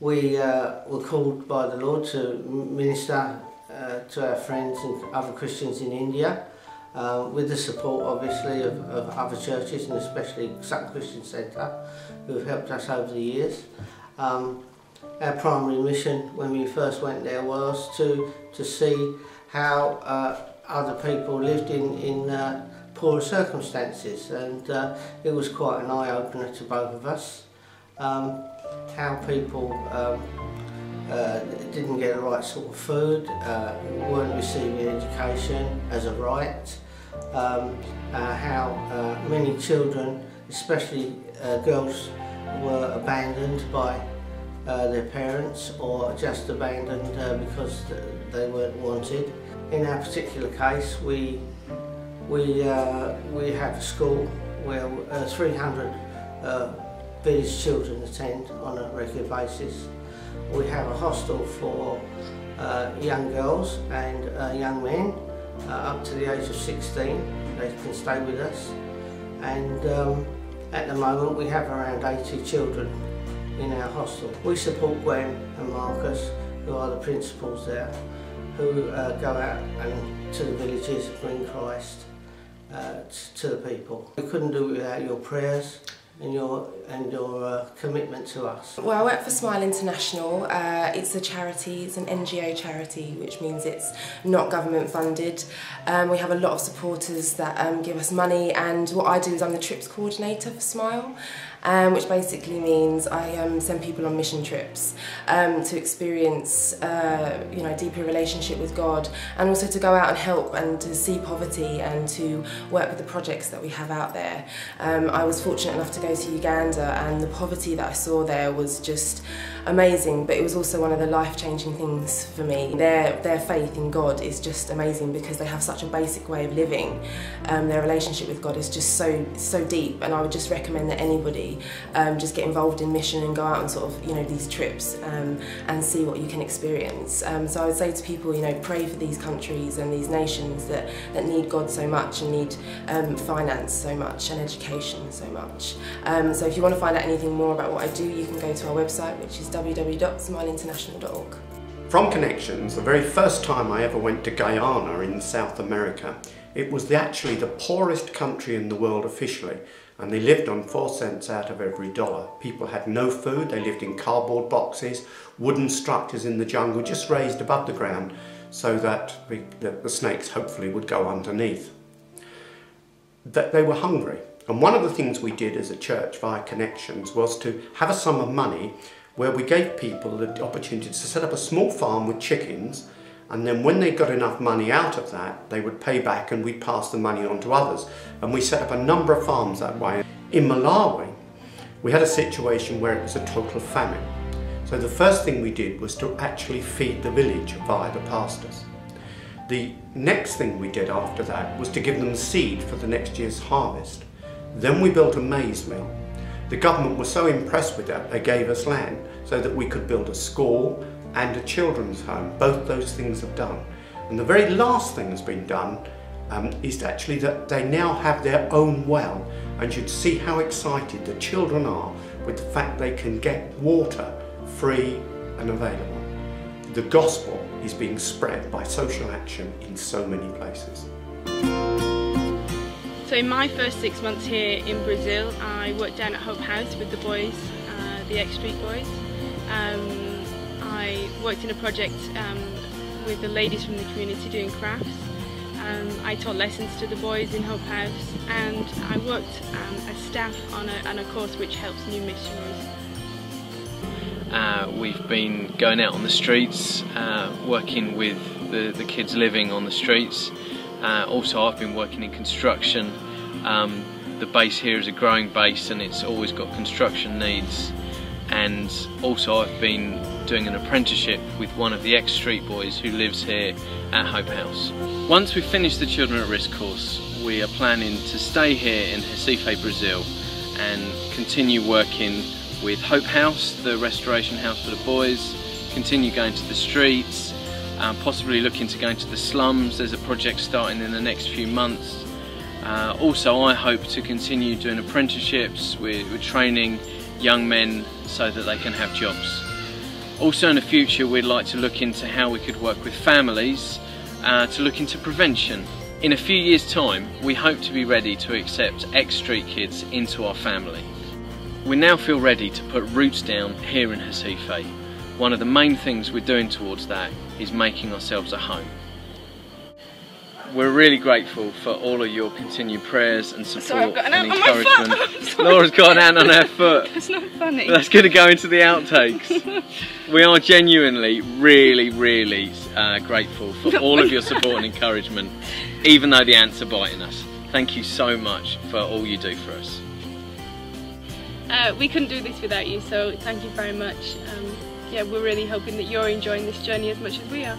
we were called by the Lord to minister to our friends and other Christians in India, with the support obviously of other churches, and especially Sutton Christian Centre, who have helped us over the years. Our primary mission when we first went there was to see how other people lived in poorer circumstances, and it was quite an eye-opener to both of us. How people didn't get the right sort of food, weren't receiving education as a right, how many children, especially girls, were abandoned by their parents, or just abandoned because they weren't wanted. In our particular case, we have a school where 300 village children attend on a regular basis. We have a hostel for young girls and young men up to the age of 16. They can stay with us, and at the moment we have around 80 children in our hostel. We support Gwen and Marcus, who are the principals there, who go out and to the villages and bring Christ to the people. We couldn't do it without your prayers and your commitment to us. Well, I work for Smile International. It's a charity, it's an NGO charity, which means it's not government funded. We have a lot of supporters that give us money, and what I do is I'm the trips coordinator for Smile, which basically means I send people on mission trips to experience a deeper relationship with God, and also to go out and help and to see poverty and to work with the projects that we have out there. I was fortunate enough to go to Uganda, and the poverty that I saw there was just amazing, but it was also one of the life-changing things for me. Their faith in God is just amazing because they have such a basic way of living. Their relationship with God is just so deep, and I would just recommend that anybody just get involved in mission and go out on sort of these trips and see what you can experience. So I would say to people, pray for these countries and these nations that need God so much and need finance so much and education so much. So if you want to find out anything more about what I do, you can go to our website, which is www.smileinternational.org. From Connections, the very first time I ever went to Guyana in South America, it was actually the poorest country in the world officially, and they lived on 4 cents out of every dollar. People had no food, they lived in cardboard boxes, wooden structures in the jungle just raised above the ground so that the snakes hopefully would go underneath. That they were hungry. And one of the things we did as a church via Connections was to have a sum of money where we gave people the opportunity to set up a small farm with chickens, and then when they got enough money out of that, they would pay back and we'd pass the money on to others. And we set up a number of farms that way. In Malawi, we had a situation where it was a total famine. So the first thing we did was to actually feed the village via the pastors. The next thing we did after that was to give them seed for the next year's harvest. Then we built a maize mill. The government was so impressed with that, they gave us land so that we could build a school and a children's home. Both those things have done. And the very last thing that's been done is actually that they now have their own well, and you'd see how excited the children are with the fact they can get water free and available. The gospel is being spread by social action in so many places. So in my first 6 months here in Brazil, I worked down at Hope House with the boys, the X-Street boys. I worked in a project with the ladies from the community doing crafts. I taught lessons to the boys in Hope House, and I worked as staff on a course which helps new missionaries. We've been going out on the streets, working with the kids living on the streets. Also, I've been working in construction. The base here is a growing base, and it's always got construction needs. And also I've been doing an apprenticeship with one of the X-Street boys who lives here at Hope House. Once we've finished the Children at Risk course, we are planning to stay here in Recife, Brazil, and continue working with Hope House, the restoration house for the boys, continue going to the streets, possibly looking to go into the slums. There's a project starting in the next few months. Also, I hope to continue doing apprenticeships with training young men so that they can have jobs. Also in the future we'd like to look into how we could work with families to look into prevention. In a few years' time we hope to be ready to accept ex-street kids into our family. We now feel ready to put roots down here in Recife. One of the main things we're doing towards that is making ourselves a home. We're really grateful for all of your continued prayers and support and encouragement. Laura's got an ant on her foot. That's not funny. That's going to go into the outtakes. We are genuinely, really grateful for all of your support and encouragement, even though the ants are biting us. Thank you so much for all you do for us. We couldn't do this without you, so thank you very much. Yeah, we're really hoping that you're enjoying this journey as much as we are.